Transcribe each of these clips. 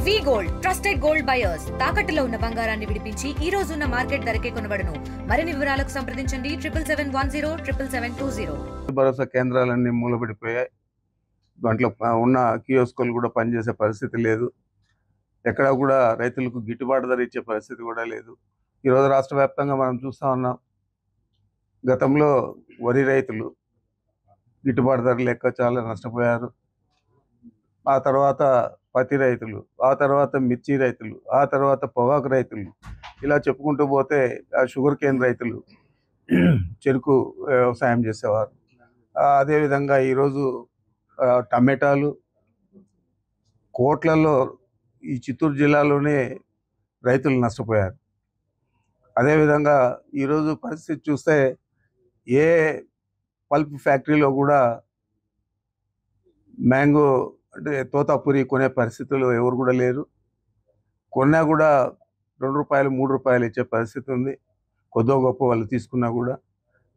వి gold trusted gold buyers తాకట్టులో ఉన్న బంగారాన్ని విడిపించి ఈ రోజు ఉన్న మార్కెట్ ధరకే కొనబడును. మరిన్ని వివరాలకు సంప్రదించండి 7710 భరోసా కేంద్రాలన్నీ మూలబడిపోయాయి. దాంట్లో ఉన్న కియోస్కులు కూడా పనిచేసే పరిస్థితి లేదు. ఎక్కడ కూడా రైతులకు గిట్టుబాటు ధర ఇచ్చే పరిస్థితి కూడా లేదు. ఈరోజు రాష్ట్ర వ్యాప్తంగా మనం చూస్తూ ఉన్నాం. గతంలో వరి రైతులు గిట్టుబాటు ధర లేక చాలా నష్టపోయారు. ఆ తర్వాత పత్తి రైతులు, ఆ తర్వాత మిర్చి రైతులు, ఆ తర్వాత పొగాకు రైతులు, ఇలా చెప్పుకుంటూ పోతే షుగర్ కేన్ రైతులు, చెరుకు వ్యవసాయం చేసేవారు. అదేవిధంగా ఈరోజు టమాటాలు కోట్లలో ఈ చిత్తూరు జిల్లాలోనే రైతులు నష్టపోయారు. అదేవిధంగా ఈరోజు పరిస్థితి చూస్తే ఏ పల్ప్ ఫ్యాక్టరీలో కూడా మ్యాంగో అంటే తోతాపురి కొనే పరిస్థితుల్లో ఎవరు కూడా లేరు. కొన్నా కూడా ₹2 ₹3 ఇచ్చే పరిస్థితి ఉంది. కొద్దో గొప్ప వాళ్ళు తీసుకున్నా కూడా.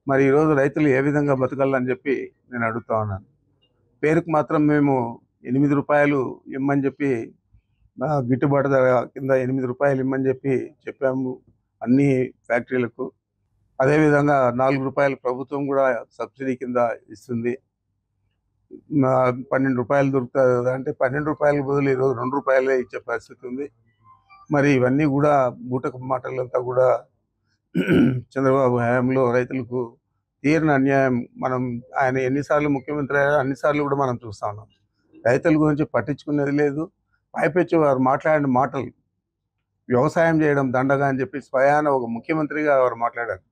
మరి ఈరోజు రైతులు ఏ విధంగా బతకాలని చెప్పి నేను అడుగుతా ఉన్నాను. పేరుకు మాత్రం మేము ₹8 ఇమ్మని చెప్పి గిట్టుబాటు ధర కింద ₹8 ఇమ్మని చెప్పాము అన్ని ఫ్యాక్టరీలకు. అదేవిధంగా ₹4 ప్రభుత్వం కూడా సబ్సిడీ కింద ఇస్తుంది. ₹12 దొరుకుతుంది. అంటే ₹12 బదులు ఈరోజు ₹2 ఇచ్చే పరిస్థితి ఉంది. మరి ఇవన్నీ కూడా బూటకు మాటలంతా కూడా చంద్రబాబు హయాంలో రైతులకు తీరిన అన్యాయం. ఆయన ఎన్నిసార్లు ముఖ్యమంత్రి అయ్యారో అన్నిసార్లు కూడా మనం చూస్తా ఉన్నాం. రైతుల గురించి పట్టించుకునేది లేదు. పైపెచ్చి వారు మాట్లాడిన మాటలు వ్యవసాయం చేయడం దండగా అని చెప్పి స్వయాన ఒక ముఖ్యమంత్రిగా వారు మాట్లాడారు.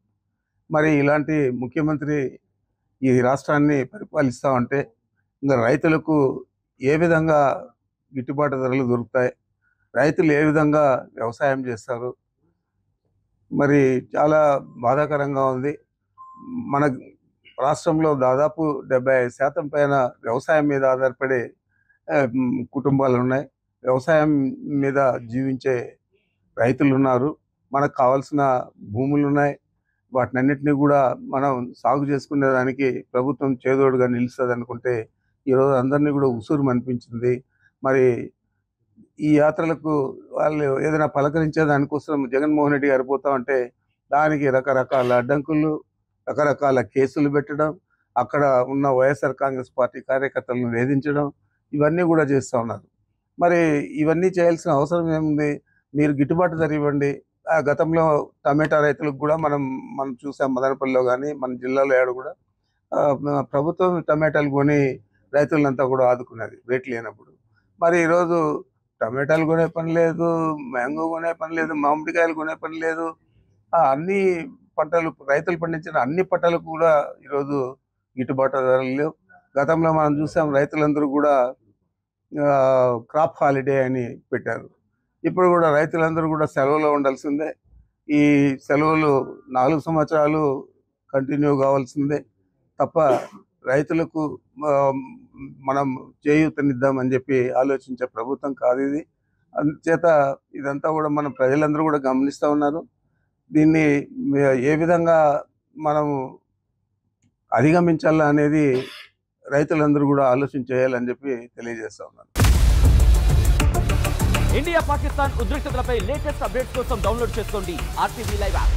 మరి ఇలాంటి ముఖ్యమంత్రి ఈ రాష్ట్రాన్ని పరిపాలిస్తామంటే ఇంకా రైతులకు ఏ విధంగా గిట్టుబాటు ధరలు దొరుకుతాయి, రైతులు ఏ విధంగా వ్యవసాయం చేస్తారు? మరి చాలా బాధాకరంగా ఉంది. మన రాష్ట్రంలో దాదాపు 75% పైన వ్యవసాయం మీద ఆధారపడే కుటుంబాలు ఉన్నాయి. వ్యవసాయం మీద జీవించే రైతులు ఉన్నారు. మనకు కావాల్సిన భూములు ఉన్నాయి. వాటినన్నిటినీ కూడా మనం సాగు చేసుకునేదానికి ప్రభుత్వం చేదోడుగా నిలుస్తుంది అనుకుంటే ఈరోజు అందరినీ కూడా ఉసూరు అనిపించింది. మరి ఈ యాత్రలకు వాళ్ళు ఏదైనా పలకరించే దానికోసం జగన్మోహన్ రెడ్డి గారు పోతా ఉంటే దానికి రకరకాల అడ్డంకులు, రకరకాల కేసులు పెట్టడం, అక్కడ ఉన్న వైఎస్ఆర్ కాంగ్రెస్ పార్టీ కార్యకర్తలను వేధించడం, ఇవన్నీ కూడా చేస్తూ ఉన్నారు. మరి ఇవన్నీ చేయాల్సిన అవసరం ఏముంది? మీరు గిట్టుబాటు ధర ఇవ్వండి. గతంలో టమాటా రైతులకు కూడా మనం చూసాం. మదనపల్లిలో కానీ మన జిల్లాలో ఏడు కూడా ప్రభుత్వం టమాటాలు కొని రైతులంతా కూడా ఆదుకున్నది రేట్లు లేనప్పుడు. మరి ఈరోజు టమాటాలు కొనే పని లేదు, మ్యాంగో కొనే పని లేదు, మామిడికాయలు కొనే పని లేదు. అన్ని పంటలు రైతులు పండించిన అన్ని పంటలకు కూడా ఈరోజు గిట్టుబాటు ధరలు లేవు. గతంలో మనం చూసాం రైతులందరూ కూడా క్రాప్ హాలిడే అని పెట్టారు. ఇప్పుడు కూడా రైతులందరూ కూడా సెలవులో ఉండాల్సిందే. ఈ సెలవులు 4 సంవత్సరాలు కంటిన్యూ కావాల్సిందే తప్ప రైతులకు మనం చేయూతనిద్దామని చెప్పి ఆలోచించే ప్రభుత్వం కాదు ఇది. అందుచేత ఇదంతా కూడా మన ప్రజలందరూ కూడా గమనిస్తూ ఉన్నారు. దీన్ని ఏ విధంగా మనం అధిగమించాలా అనేది రైతులందరూ కూడా ఆలోచన చేయాలని చెప్పి తెలియజేస్తా ఉన్నాను. ఇండియా పాకిస్తాన్ ఉద్రిక్తతలపై లేటెస్ట్ అప్డేట్స్ కోసం డౌన్లోడ్ చేసుకోండి RTV లైవ్ యాప్.